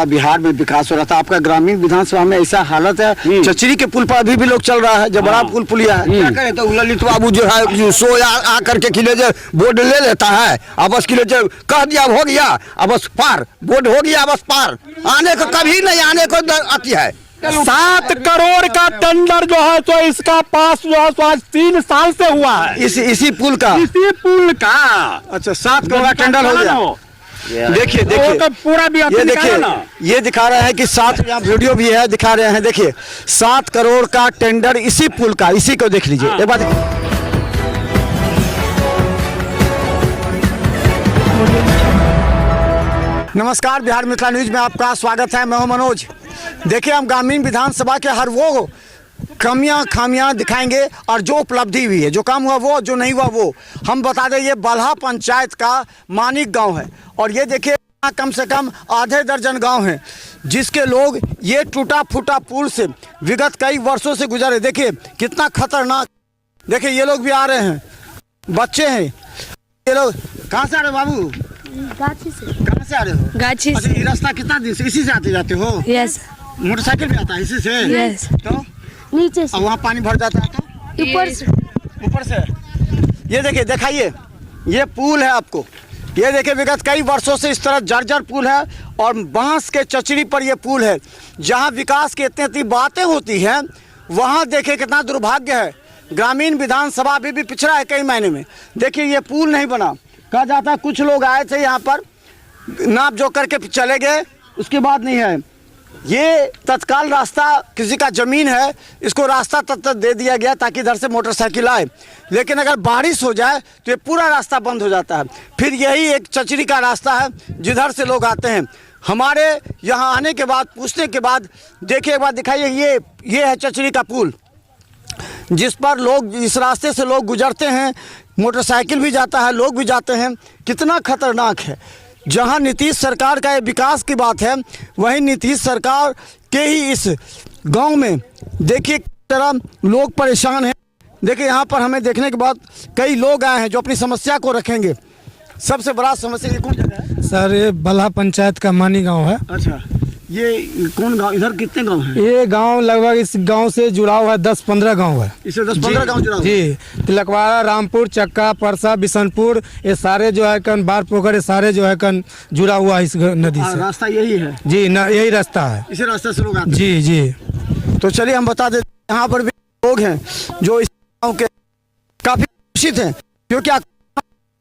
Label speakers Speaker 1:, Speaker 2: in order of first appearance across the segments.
Speaker 1: बिहार में विकास हो रहा था। आपका ग्रामीण विधानसभा में ऐसा हालत है, चचरी के पुल पर अभी भी लोग चल रहा है, जो बड़ा पुल पुलिया है। क्या करें तो ललित बाबू जो है जो सो आ करके किले जो बोर्ड ले लेता है, अब बस किले जो कह दिया हो गया, अब बस पार बोर्ड हो गया, बस पार आने को कभी नहीं आने को आती है।
Speaker 2: 7 करोड़ का टेंडर जो है तो इसका पास जो है तो आज 3 साल से हुआ है।
Speaker 1: इसी पुल का अच्छा 7 करोड़ का टेंडर हो गया। देखिए
Speaker 2: पूरा भी
Speaker 1: ये देखिए, ये दिखा रहे हैं कि 7, यहाँ वीडियो भी है, दिखा रहे हैं। देखिए 7 करोड़ का टेंडर इसी पुल का, इसी को देख लीजिए एक बार। नमस्कार, बिहार मिथिला न्यूज में आपका स्वागत है। मैं हूं मनोज। देखिए हम ग्रामीण विधानसभा के हर वो कमियां खामियां दिखाएंगे और जो उपलब्धि हुई है, जो काम हुआ वो, जो नहीं हुआ वो हम बता दें। ये बल्हा पंचायत का मानिक गांव है और ये देखिए कम से कम आधे दर्जन गांव हैं जिसके लोग ये टूटा फूटा पुल से विगत कई वर्षों से गुजरे। देखिए कितना खतरनाक। देखिए ये लोग भी आ रहे हैं, बच्चे हैं ये लोग। कहाँ से आ रहे हो बाबू?
Speaker 3: गाछी से।
Speaker 1: कहाँ से आ रहे हो?
Speaker 3: गाछी
Speaker 1: से। ये रास्ता कितना दिन से इसी से आते जाते हो?
Speaker 3: यस।
Speaker 1: मोटरसाइकिल भी आता है इसी से?
Speaker 3: यस।
Speaker 1: तो
Speaker 3: नीचे से।
Speaker 1: और वहाँ पानी भर जाता है तो
Speaker 3: ऊपर से।
Speaker 1: ऊपर से। ये देखिए, दिखाइए ये पुल है आपको। ये देखिए विगत कई वर्षों से इस तरह जर्जर पुल है और बांस के चचड़ी पर ये पुल है। जहाँ विकास की इतनी बातें होती हैं वहाँ देखिए कितना दुर्भाग्य है। ग्रामीण विधानसभा अभी भी पिछड़ा है कई महीने में। देखिए ये पुल नहीं बना। कहा जाता है कुछ लोग आए थे यहाँ पर, नाप जोख करके चले गए, उसके बाद नहीं है। ये तत्काल रास्ता किसी का ज़मीन है, इसको रास्ता तब तक दे दिया गया ताकि इधर से मोटरसाइकिल आए, लेकिन अगर बारिश हो जाए तो ये पूरा रास्ता बंद हो जाता है। फिर यही एक चचरी का रास्ता है जिधर से लोग आते हैं। हमारे यहाँ आने के बाद, पूछने के बाद, देखिए एक बार दिखाइए, ये है चचरी का पुल जिस पर लोग, इस रास्ते से लोग गुजरते हैं, मोटरसाइकिल भी जाता है, लोग भी जाते हैं। कितना खतरनाक है। जहां नीतीश सरकार का ये विकास की बात है, वहीं नीतीश सरकार के ही इस गांव में देखिए किस तरह लोग परेशान हैं। देखिए यहाँ पर हमें देखने के बाद कई लोग आए हैं जो अपनी समस्या को रखेंगे। सबसे बड़ा समस्या ये कौन जगह है
Speaker 4: सर? ये बल्हा पंचायत का मानी गांव है।
Speaker 1: अच्छा, ये कौन गांव? इधर कितने गांव हैं?
Speaker 4: ये गांव लगभग इस गांव से जुड़ा हुआ है 10-15 गांव है।
Speaker 1: इससे 10-15 गांव जुड़ा हुआ है?
Speaker 4: जी, तिलकवाड़ा, रामपुर, चक्का, परसा, बिशनपुर, ये सारे जो है कन बार पोखर, ये सारे जो है कन जुड़ा हुआ है इस नदी से।
Speaker 1: रास्ता यही है? जी,
Speaker 4: यही रास्ता है।
Speaker 1: इसी रास्ते से लोग आते हैं?
Speaker 4: जी जी।
Speaker 1: तो चलिए हम बता देते, यहाँ पर भी लोग हैं जो इस गाँव के काफी खुशित हैं, क्योंकि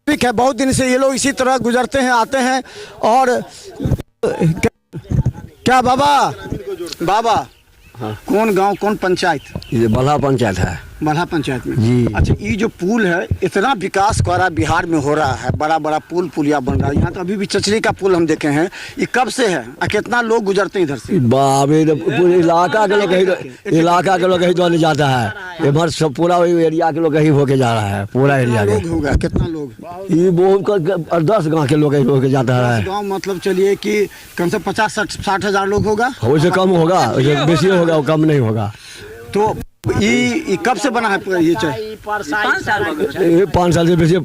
Speaker 1: है बहुत दिन से ये लोग इसी तरह गुजरते हैं, आते हैं। और क्या बाबा
Speaker 5: हाँ।
Speaker 1: कौन गांव, कौन पंचायत?
Speaker 5: ये बल्हा पंचायत है।
Speaker 1: बल्हा पंचायत में
Speaker 5: जी।
Speaker 1: अच्छा, ये जो पुल है इतना विकास कर रहा बिहार में हो रहा है, बड़ा बड़ा पुल पुलिया बन रहा है। यहाँ तो अभी भी चचरी का पुल हम देखे हैं। ये कब से है और कितना लोग गुजरते हैं इधर से?
Speaker 5: पूरे इलाका के लोग कहीं तो जाता है। इधर सब पूरा एरिया के लोग कहीं होके जा रहा है। पूरा एरिया
Speaker 1: लोग होगा, कितना लोग?
Speaker 5: ये बहुत 10 गाँव के लोग कहीं होके जाता है।
Speaker 1: गाँव मतलब चलिए कि कम से 50-60 हजार लोग होगा।
Speaker 5: उससे कम होगा, बेसी होगा, कम नहीं होगा।
Speaker 1: तो ये कब से बना है ये?
Speaker 5: 5 साल से बेसी,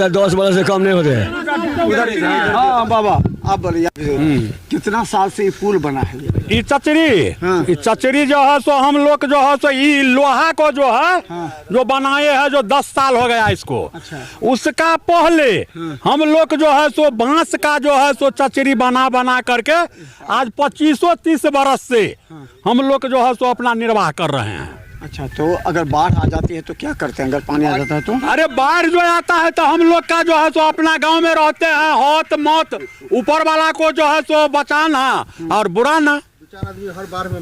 Speaker 5: 10 वर्ष से कम नहीं होते हैं।
Speaker 1: हाँ बाबा आप बोलिए, कितना साल से ये पुल बना है?
Speaker 2: ये चचरी जो है सो हम लोग जो है सो ये लोहा को जो है जो बनाए हैं, जो 10 साल हो गया इसको।
Speaker 1: अच्छा।
Speaker 2: उसका पहले हम लोग जो है सो बांस का जो है सो चचरी बना करके आज 25-30 बरस से हम लोग जो है सो अपना निर्वाह कर रहे हैं।
Speaker 1: अच्छा, तो अगर बाढ़ आ जाती है तो क्या करते हैं? अगर पानी आ जाता है तो?
Speaker 2: अरे बाढ़ जो आता है तो हम लोग का जो है सो अपना गांव में रहते हैं, होत मौत ऊपर वाला को जो है सो बचाना और बुरा ना।
Speaker 1: हर बार में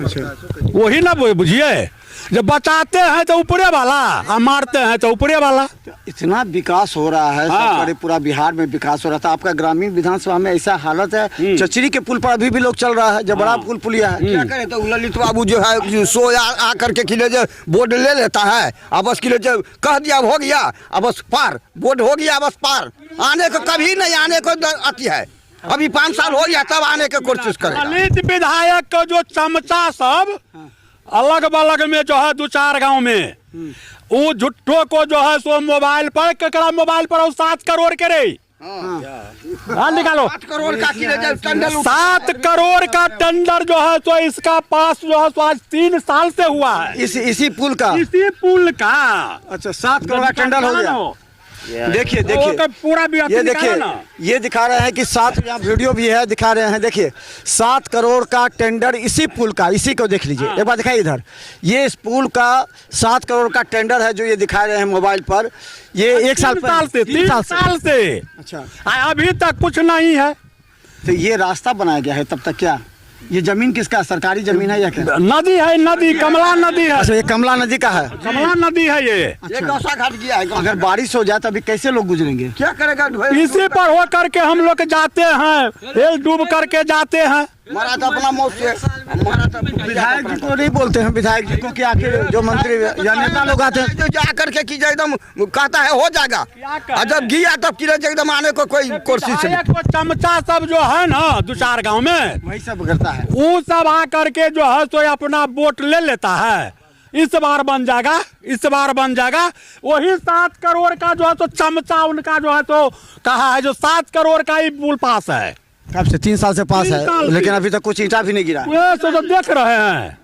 Speaker 2: वही ना बुझिए, जब बचाते हैं तो ऊपरे वाला और मारते हैं तो ऊपरे वाला।
Speaker 1: इतना विकास हो रहा है। हाँ। पूरा बिहार में विकास हो रहा था। आपका ग्रामीण विधानसभा में ऐसा हालत है, चचरी के पुल पर अभी भी लोग चल रहा है, जो बड़ा पुल पुलिया है। क्या करें तो ललित बाबू जो है जो सो आ करके किले जो बोर्ड ले लेता है, अब बस किले जो कह दिया हो गया, अब बस पार बोर्ड हो गया, बस पार आने को कभी नहीं आने को आती है। अभी 5 साल हो गया तब आने की कोशिश करें।
Speaker 2: दलित विधायक को जो चमचा सब अलग बलग में जो है 2-4 गांव में वो झुट्ठो को जो है सो मोबाइल पर 7 करोड़ के रे हाँ निकालो।
Speaker 5: 7 करोड़ का टेंडर
Speaker 2: 7 करोड़ का टेंडर जो है तो इसका पास जो है तो आज 3 साल से हुआ है,
Speaker 1: इसी पुल का।
Speaker 2: इसी पुल का।
Speaker 1: अच्छा 7 करोड़ का टेंडर हो गया। देखिए देखिए
Speaker 2: पूरा भी
Speaker 1: ये देखिए, ये दिखा रहे हैं कि 7, यहाँ वीडियो भी है, दिखा रहे हैं। देखिए 7 करोड़ का टेंडर इसी पुल का, इसी को देख लीजिए एक बार, दिखाइए इधर। ये इस पुल का 7 करोड़ का टेंडर है जो ये दिखा रहे हैं मोबाइल पर। ये 1 साल
Speaker 2: से 3 साल से
Speaker 1: अच्छा
Speaker 2: अभी तक कुछ नहीं है।
Speaker 1: तो ये रास्ता बनाया गया है, तब तक क्या ये जमीन किसका, सरकारी जमीन है या क्या?
Speaker 2: नदी है, नदी कमला नदी है।
Speaker 1: अच्छा ये कमला नदी का है,
Speaker 2: कमला नदी है ये।
Speaker 5: गौसा घाट गया है।
Speaker 1: अगर बारिश हो जाए तो अभी कैसे लोग गुजरेंगे?
Speaker 5: क्या करेगा?
Speaker 2: इसी पर हो करके हम लोग जाते हैं, हेल डूब करके जाते हैं।
Speaker 5: हमारा तो अपना मौत से हमारा तो
Speaker 1: विधायक जी को नहीं बोलते हैं, विधायक जी को कि आखिर जो मंत्री या नेता लोग आते हैं
Speaker 5: जो जा करके कीजिए एकदम कहता है हो जाएगा, और जब गिया तब कीजिए एकदम आने को कोई कोशिश नहीं।
Speaker 2: विधायक को चमचा सब जो है ना 2-4 गांव में,
Speaker 1: वही सब करता है।
Speaker 2: वो सब आ करके जो है तो अपना वोट ले लेता है। इस बार बन जाएगा, इस बार बन जाएगा। वही 7 करोड़ का जो है तो चमचा उनका जो है तो कहा है, जो 7 करोड़ का ही पुल पास है।
Speaker 1: कब से? 3 साल से पास
Speaker 2: 3 साल
Speaker 1: है,
Speaker 2: से।
Speaker 1: लेकिन अभी तक कुछ ईंटा भी नहीं गिरा।
Speaker 2: ये तो देख रहे हैं।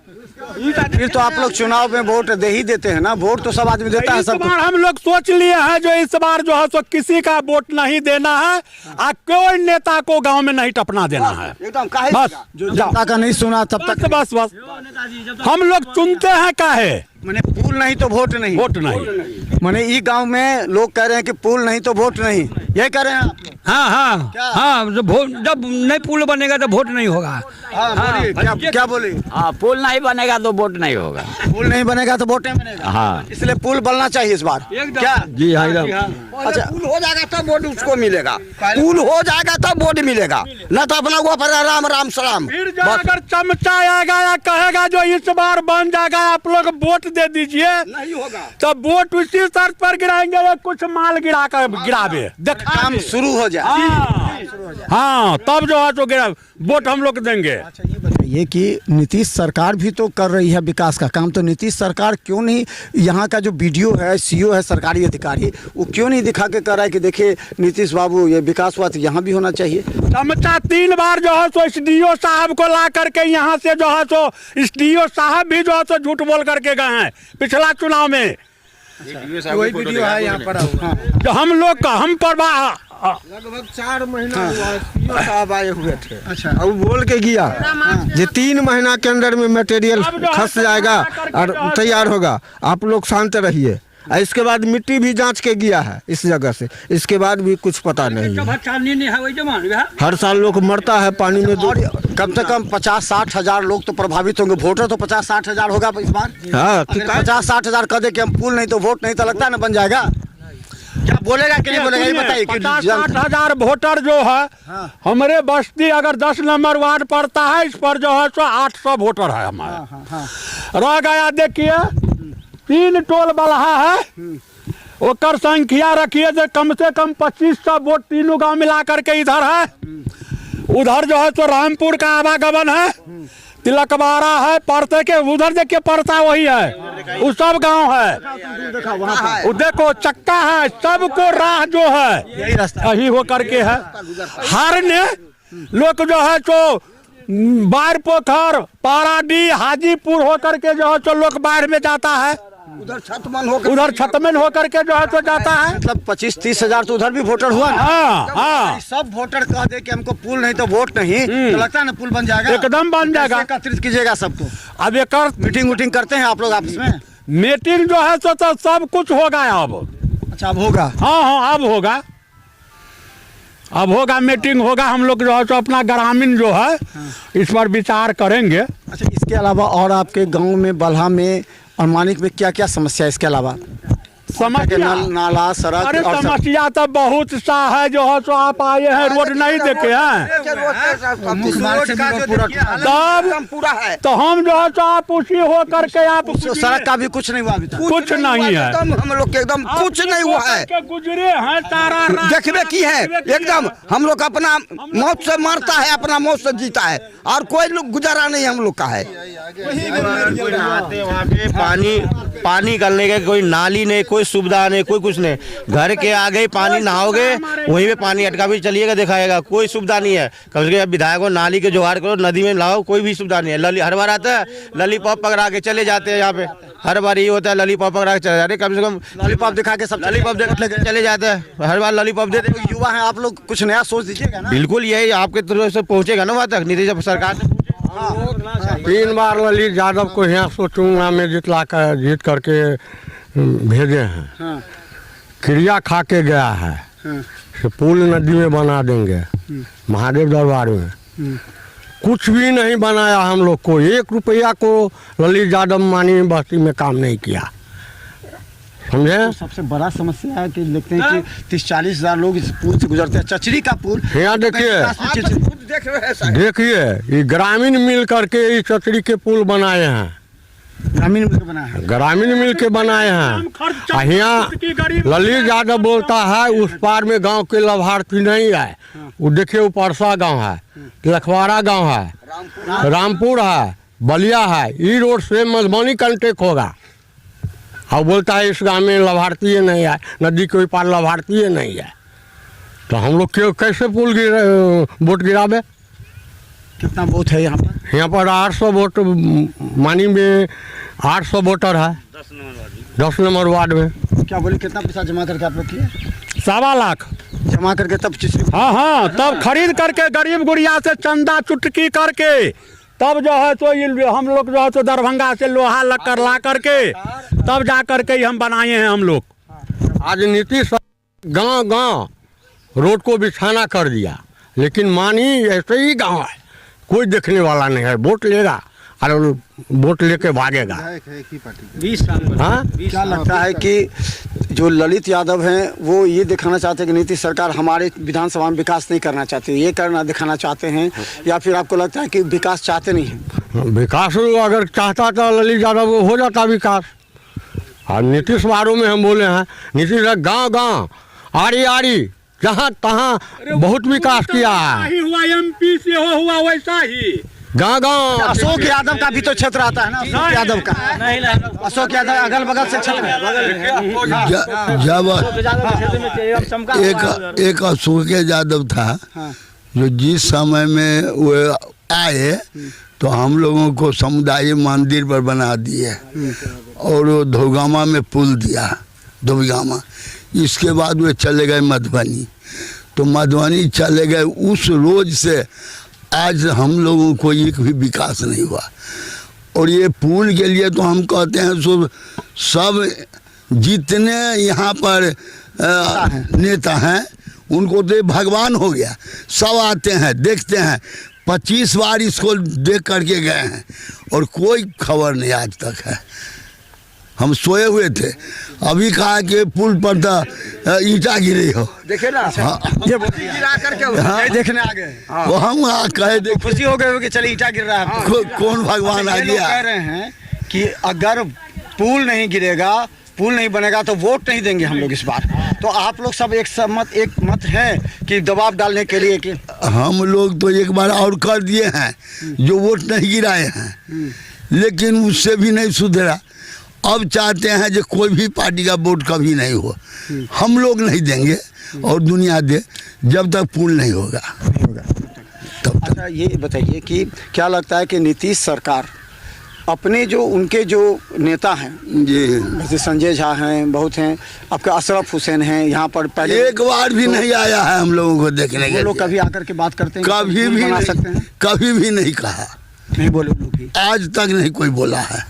Speaker 1: फिर तो आप लोग चुनाव में वोट दे ही देते हैं ना, वोट तो सब आदमी देता है
Speaker 2: इस
Speaker 1: सबको।
Speaker 2: बार हम लोग सोच लिए हैं जो इस बार जो है तो किसी का वोट नहीं देना है, और कोई नेता को गांव में नहीं टपना देना है।
Speaker 5: एकदम काहे
Speaker 2: बस
Speaker 1: जो जनता का नहीं सुना तब तक
Speaker 2: बस बस बस हम लोग चुनते हैं काहे,
Speaker 1: मैंने पुल नहीं तो वोट नहीं।
Speaker 2: वोट नहीं।
Speaker 1: मैंने ई गांव में लोग कह रहे हैं कि पुल नहीं तो वोट नहीं, यही कह रहे हैं आप लोग?
Speaker 6: हाँ जब नहीं पुल बनेगा तो वोट नहीं होगा।
Speaker 1: हाँ, बोलिए, क्या बोले?
Speaker 6: हाँ पुल नहीं बनेगा तो वोट नहीं होगा।
Speaker 1: पुल नहीं बनेगा तो वोट नहीं बनेगा।
Speaker 6: हाँ
Speaker 1: इसलिए पुल बनना चाहिए इस बार। क्या?
Speaker 6: जी हाँ एकदम।
Speaker 5: अच्छा पुल हो जाएगा तब वोट उसको मिलेगा, पुल हो जाएगा तब वोट मिलेगा, न तो अपना वो पर राम राम सलाम।
Speaker 2: फिर जो अगर चमचा आएगा या कहेगा जो इस बार बन जाएगा आप लोग वोट दे दीजिए,
Speaker 5: नहीं होगा
Speaker 2: तो वोट उसी शर्त पर गिराएंगे या कुछ माल गिरा कर गिरावे,
Speaker 1: काम शुरू हो जाए।
Speaker 2: हाँ तब जो है तो वोट हम लोग देंगे।
Speaker 1: अच्छा ये बताइए कि नीतीश सरकार भी तो कर रही है विकास का काम, तो नीतीश सरकार क्यों नहीं, यहाँ का जो बीडीओ है, सीओ है, सरकारी अधिकारी, वो क्यों नहीं दिखा के कर रहा है कि देखिए नीतीश बाबू ये विकास हुआ तो यहाँ भी होना चाहिए?
Speaker 2: चमचा 3 बार जो है तो एसडीओ साहब को ला करके यहाँ से जो है तो एसडीओ साहब भी जो है तो झूठ बोल करके गए हैं पिछला चुनाव में।
Speaker 4: वही वीडियो है यहाँ पर।
Speaker 2: जो हम लोग का हम पर
Speaker 4: लगभग 4 महीना हुआ साहब आए हुए थे।
Speaker 1: अच्छा
Speaker 4: अब बोल के गया ये 3 महीना के अंदर में मटेरियल खस जाएगा और तैयार होगा, आप लोग शांत रहिए। और इसके बाद मिट्टी भी जांच के गया है इस जगह से, इसके बाद भी कुछ पता नहीं है। हर साल लोग मरता है पानी में।
Speaker 1: और कम से कम 50-60 हजार लोग तो प्रभावित होंगे, वोटर तो 50-60 हजार होगा इस बार।
Speaker 4: हाँ
Speaker 1: 50-60 हजार कह दे कि हम पुल नहीं तो वोट नहीं, तो लगता है ना बन जाएगा। क्या बोलेगा कि नहीं बोलेगा ये बताइए।
Speaker 2: 50-60 हजार वोटर जो है हमारे बस्ती अगर 10 नंबर वार्ड पड़ता है, इस पर जो है तो 800 वोटर है हमारे। रह गया देखिए 3 टोल बलहा है, ओकर संख्या रखिए जो कम से कम 2500 वोट तीनों गांव मिला करके इधर है। उधर जो है तो रामपुर का आवागमन है, तिलकबारा है, परते के उधर देखिए परता वही है, वो सब गांव है। वो देखो चक्का है, सबको राह जो है
Speaker 1: यही रास्ता
Speaker 2: यही हो करके है। हर ने लोग जो है तो बाढ़ पोखर पाराडी हाजीपुर हो करके जो है तो लोग बाढ़ में जाता है,
Speaker 5: उधर
Speaker 2: छतमन हो करके जो है तो जाता है।
Speaker 1: मतलब 25-30 हजार तो उधर भी वोटर हुआ ना।
Speaker 2: हाँ
Speaker 1: सब वोटर कह दे कि हमको पुल नहीं तो वोट नहीं, तो लगता है ना पुल बन जाएगा,
Speaker 2: एकदम बन जाएगा।
Speaker 1: कैसे एकत्रित कीजिएगा सबको?
Speaker 2: अब एक
Speaker 1: मीटिंग वोटिंग करते हैं आप लोग आपस में?
Speaker 2: मीटिंग जो है तो सब कुछ होगा अब।
Speaker 1: अच्छा अब होगा?
Speaker 2: हाँ अब होगा, अब होगा मीटिंग होगा। हम लोग जो है तो अपना ग्रामीण जो है इस पर विचार करेंगे।
Speaker 1: अच्छा इसके अलावा और आपके गांव में बल्हा में और मानिक में क्या क्या समस्या है इसके अलावा?
Speaker 2: समस्या
Speaker 1: नाला सड़क
Speaker 2: अरे
Speaker 1: और सब?
Speaker 2: समस्या तो बहुत सा है जो है तो आप आए हैं रोड नहीं देखे हैं तब
Speaker 5: पूरा है
Speaker 2: तो हम जो है तो आप उसी हो करके आप
Speaker 1: सड़क का भी कुछ नहीं हुआ अभी तक?
Speaker 2: कुछ नहीं है,
Speaker 5: एकदम हम लोग के एकदम कुछ नहीं हुआ है।
Speaker 2: के गुजरे हैं तारा
Speaker 5: देखबे की है एकदम हम लोग अपना मौत से मरता है, अपना मौत से जीता है, और कोई लोग गुजारा नहीं हम लोग का है।
Speaker 7: वहाँ पे पानी गलने का कोई नाली नहीं, कोई कोई सुविधा नहीं, कोई कुछ नहीं। घर के आगे ही पानी नहाओगे, वहीं पे पानी अटका भी चलिएगा, दिखाएगा, कोई सुविधा नहीं है। कम से कम विधायकों नाली के जुगाड़ करो, नदी में लाओ, कोई भी सुविधा नहीं है। हर बार आता है लॉलीपॉप पकड़ा के चले जाते हैं, यहाँ पे हर बार ये होता है लॉलीपॉप पकड़ा के चले जाते हैं। कम से कम
Speaker 1: लॉलीपॉप दिखा के सब
Speaker 7: लॉलीपॉप देख चले जाते हैं, हर बार लॉलीपॉप देते हैं।
Speaker 1: युवा है आप लोग, कुछ नया सोच दीजिएगा ना।
Speaker 7: बिल्कुल यही आपके तरफ से पहुँचेगा ना वहाँ तक, नीतीश सरकार से
Speaker 2: 3 बार ललित यादव को यहाँ से चुनाव में जीत करके भेजे हैं। क्रिया खा के गया है कि पुल नदी में बना देंगे, महादेव दरबार में कुछ भी नहीं बनाया। हम लोग को 1 रुपया को ललित यादव मानी बस्ती में काम नहीं किया, समझे।
Speaker 1: सबसे बड़ा समस्या है कि देखते हैं कि 30-40 हज़ार लोग इस पुल से गुजरते हैं, चचरी का पुल।
Speaker 2: यहाँ देखिए ये ग्रामीण मिल करके इस चचरी के पुल बनाए हैं,
Speaker 1: ग्रामीण मिल के बना है,
Speaker 2: ग्रामीण मिल के बनाए हैं। यहाँ ललित यादव बोलता है उस पार में गांव के लाभार्थी नहीं है। वो देखिए, वो परसा गांव है, लखवाड़ा गांव है, रामपुर है, बलिया है। ये रोड से मधुबनी कंटेक्ट होगा। और बोलता है इस गांव में लाभार्थी नहीं है, नदी के पार लाभार्थी नहीं है। तो हम लोग क्यों कैसे पुल वोट गिरावे।
Speaker 1: कितना वोट है यहाँ पर?
Speaker 2: यहाँ पर 800 वोट मानी में 800 वोटर है 10 नंबर वार्ड में।
Speaker 1: क्या बोले, कितना पैसा जमा करके आप लोग किए?
Speaker 2: 1.25 लाख
Speaker 1: जमा करके तब
Speaker 2: हाँ, तब खरीद करके गरीब गुड़िया से चंदा चुटकी करके तब जो है तो ये हम लोग जो है तो दरभंगा से लोहा लक्कर ला करके तब जा करके ही हम बनाए हैं हम लोग। आज नीतीश गांव रोड को बिछाना कर दिया, लेकिन मानी ऐसे ही गांव है, कोई देखने वाला नहीं है। वोट लेगा और वोट लेके भागेगा।
Speaker 1: 20 साल। हाँ, क्या लगता है कि जो ललित यादव हैं वो ये दिखाना चाहते हैं कि नीतीश सरकार हमारे विधानसभा में विकास नहीं करना चाहती, ये करना दिखाना चाहते हैं, या फिर आपको लगता है कि विकास चाहते नहीं हैं?
Speaker 2: विकास अगर चाहता तो ललित यादव हो जाता विकास। और नीतीश बारे में हम बोले हैं, नीतीश गांव आड़ी जहाँ तहाँ बहुत विकास किया है।
Speaker 6: हुआ MP से हुआ वैसा ही
Speaker 2: गाँव
Speaker 1: अशोक यादव का भी तो क्षेत्र आता है ना, अशोक यादव का। अशोक यादव अगल बगल से क्षेत्र
Speaker 8: जब एक अशोक यादव था जो जिस समय में वो आए तो हम लोगों को समुदाय मंदिर पर बना दिए और वो धोगामा में पुल दिया, धोगामा। इसके बाद वे चले गए मधुबनी, तो मधुबनी चले गए, उस रोज से आज हम लोगों को एक भी विकास नहीं हुआ। और ये पुल के लिए तो हम कहते हैं सब जितने यहाँ पर नेता हैं उनको तो भगवान हो गया, सब आते हैं देखते हैं। 25 बार इसको देख करके गए हैं और कोई खबर नहीं आज तक है। हम सोए हुए थे, अभी कहा कि पुल पर तो ईंटा गिरी हो,
Speaker 1: देखे ना। ये गिरा करके देखने आ गए।
Speaker 8: वो हम कहे देख
Speaker 1: खुशी हो गए कि चलिए ईंटा गिर रहा है।
Speaker 8: कौन भगवान आ गया।
Speaker 1: कह रहे हैं कि अगर पुल नहीं गिरेगा, पुल नहीं बनेगा तो वोट नहीं देंगे हम लोग इस बार। तो आप लोग सब एक मत है कि दबाव डालने के लिए कि
Speaker 8: हम लोग तो एक बार और कर दिए हैं जो वोट नहीं गिराए हैं, लेकिन उससे भी नहीं सुधरा। अब चाहते हैं जो कोई भी पार्टी का वोट कभी नहीं हो, हम लोग नहीं देंगे और दुनिया दे जब तक पुल नहीं होगा। तब
Speaker 1: अच्छा, ये बताइए कि क्या लगता है कि नीतीश सरकार अपने जो उनके जो नेता हैं
Speaker 8: जी,
Speaker 1: जैसे संजय झा हैं, बहुत हैं, आपके अशरफ हुसैन हैं, यहाँ पर पहले
Speaker 8: एक बार भी नहीं आया है हम लोगों को देखने के
Speaker 1: वो लोग
Speaker 8: लिए।
Speaker 1: कभी आकर के बात करते हैं,
Speaker 8: कभी भी
Speaker 1: बना
Speaker 8: नहीं,
Speaker 1: सकते हैं?
Speaker 8: कभी भी नहीं कहा,
Speaker 1: नहीं बोले लोग भी,
Speaker 8: आज तक नहीं कोई बोला है।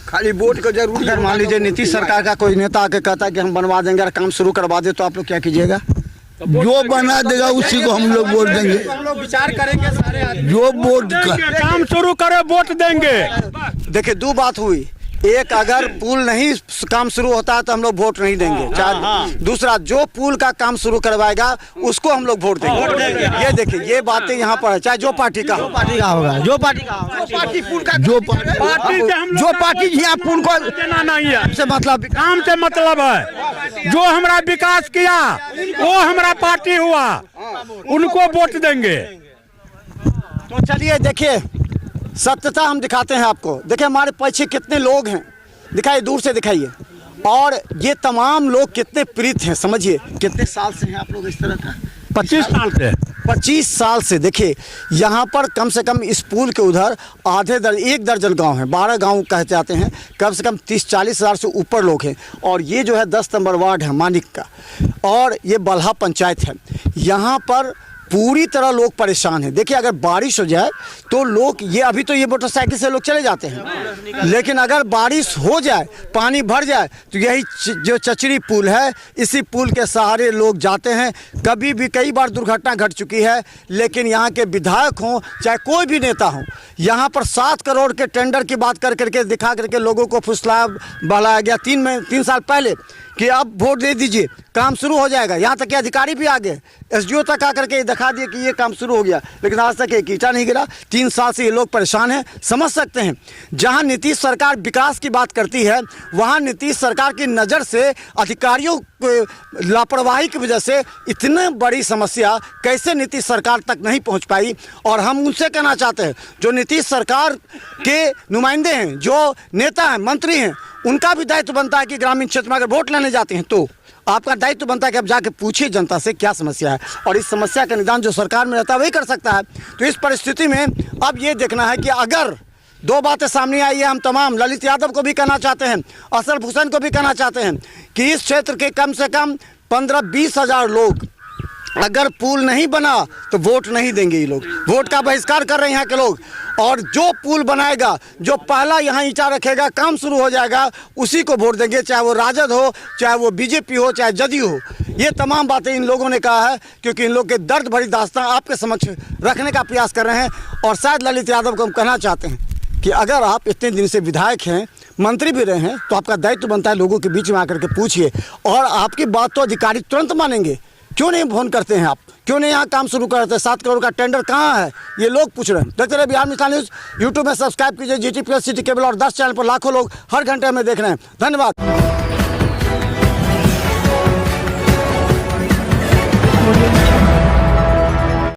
Speaker 1: खाली वोट को जरूर। अगर मान लीजिए नीतीश सरकार का कोई नेता आके कहता है कि हम बनवा देंगे और काम शुरू करवा दे, तो आप लोग क्या कीजिएगा?
Speaker 8: जो बना देगा उसी को हम लोग वोट देंगे।
Speaker 1: हम लोग विचार करेंगे सारे,
Speaker 8: जो वोट
Speaker 2: काम शुरू करे वोट देंगे।
Speaker 1: देखिए 2 बात हुई, एक अगर पुल नहीं काम शुरू होता है तो हम लोग वोट नहीं देंगे, दूसरा जो पुल का काम शुरू करवाएगा उसको हम लोग वोट देंगे। ये देखिए ये बातें यहाँ पर है, चाहे जो पार्टी का होगा, जो पार्टी का होगा, पार्टी पुल का
Speaker 8: जो
Speaker 1: पार्टी यहाँ पुल को
Speaker 2: देना नहीं है,
Speaker 1: से मतलब
Speaker 2: काम से मतलब है। जो हमारा विकास किया वो हमारा पार्टी हुआ, उनको वोट देंगे।
Speaker 1: तो चलिए देखिए सत्यता हम दिखाते हैं आपको। देखिए हमारे पीछे कितने लोग हैं, दिखाइए दूर से दिखाइए, और ये तमाम लोग कितने पीड़ित हैं, समझिए कितने साल से हैं आप लोग इस तरह का?
Speaker 2: 25 साल से
Speaker 1: 25 साल से। देखिए यहाँ पर कम से कम इस पुल के उधर एक दर्जन गांव हैं, 12 गांव कहे जाते हैं, कम से कम 30-40 हज़ार से ऊपर लोग हैं। और ये जो है 10 नंबर वार्ड है मानिक का, और ये बल्हा पंचायत है। यहाँ पर पूरी तरह लोग परेशान हैं। देखिए अगर बारिश हो जाए तो लोग अभी तो ये मोटरसाइकिल से लोग चले जाते हैं, लेकिन अगर बारिश हो जाए, पानी भर जाए, तो यही जो चचरी पुल है, इसी पुल के सहारे लोग जाते हैं। कभी भी कई बार दुर्घटना घट चुकी है, लेकिन यहाँ के विधायक हों चाहे कोई भी नेता हो, यहाँ पर 7 करोड़ के टेंडर की बात करके दिखा करके लोगों को फुसलाया बहलाया गया 3 साल पहले कि अब वोट दे दीजिए, काम शुरू हो जाएगा। यहाँ तक के अधिकारी भी आ गए, SDO तक आकर के दिखा दिए कि ये काम शुरू हो गया, लेकिन आज तक एक ईंटा नहीं गिरा। 3 साल से ये लोग परेशान हैं। समझ सकते हैं, जहाँ नीतीश सरकार विकास की बात करती है, वहाँ नीतीश सरकार की नज़र से अधिकारियों लापरवाही की वजह से इतनी बड़ी समस्या कैसे नीतीश सरकार तक नहीं पहुँच पाई। और हम उनसे कहना चाहते हैं, जो नीतीश सरकार के नुमाइंदे हैं, जो नेता हैं, मंत्री हैं, उनका भी दायित्व बनता है कि ग्रामीण क्षेत्र में अगर वोट लेने जाते हैं तो आपका दायित्व बनता है कि आप जाके पूछिए जनता से क्या समस्या है, और इस समस्या का निदान जो सरकार में रहता है वही कर सकता है। तो इस परिस्थिति में अब ये देखना है कि अगर 2 बातें सामने आई है, हम तमाम ललित यादव को भी कहना चाहते हैं, असल भूषण को भी कहना चाहते हैं कि इस क्षेत्र के कम से कम 15-20 हज़ार लोग अगर पुल नहीं बना तो वोट नहीं देंगे। ये लोग वोट का बहिष्कार कर रहे हैं यहाँ के लोग, और जो पुल बनाएगा, जो पहला यहाँ ईंटा रखेगा, काम शुरू हो जाएगा, उसी को वोट देंगे, चाहे वो राजद हो, चाहे वो बीजेपी हो, चाहे जदयू हो। ये तमाम बातें इन लोगों ने कहा है, क्योंकि इन लोग के दर्द भरी दास्तां आपके समक्ष रखने का प्रयास कर रहे हैं। और शायद ललित यादव को हम कहना चाहते हैं कि अगर आप इतने दिन से विधायक हैं, मंत्री भी रहे हैं, तो आपका दायित्व बनता है लोगों के बीच में आकर के पूछिए, और आपकी बात तो अधिकारी तुरंत मानेंगे। क्यों नहीं फोन करते हैं आप, क्यों नहीं यहाँ काम शुरू करते हैं? 7 करोड़ का टेंडर कहाँ है, ये लोग पूछ रहे हैं। देखते रहे बिहार मिसाल न्यूज़। यूट्यूब में सब्सक्राइब कीजिए, GT+ सिटी केबल और 10 चैनल पर लाखों लोग हर घंटे में देख रहे हैं। धन्यवाद।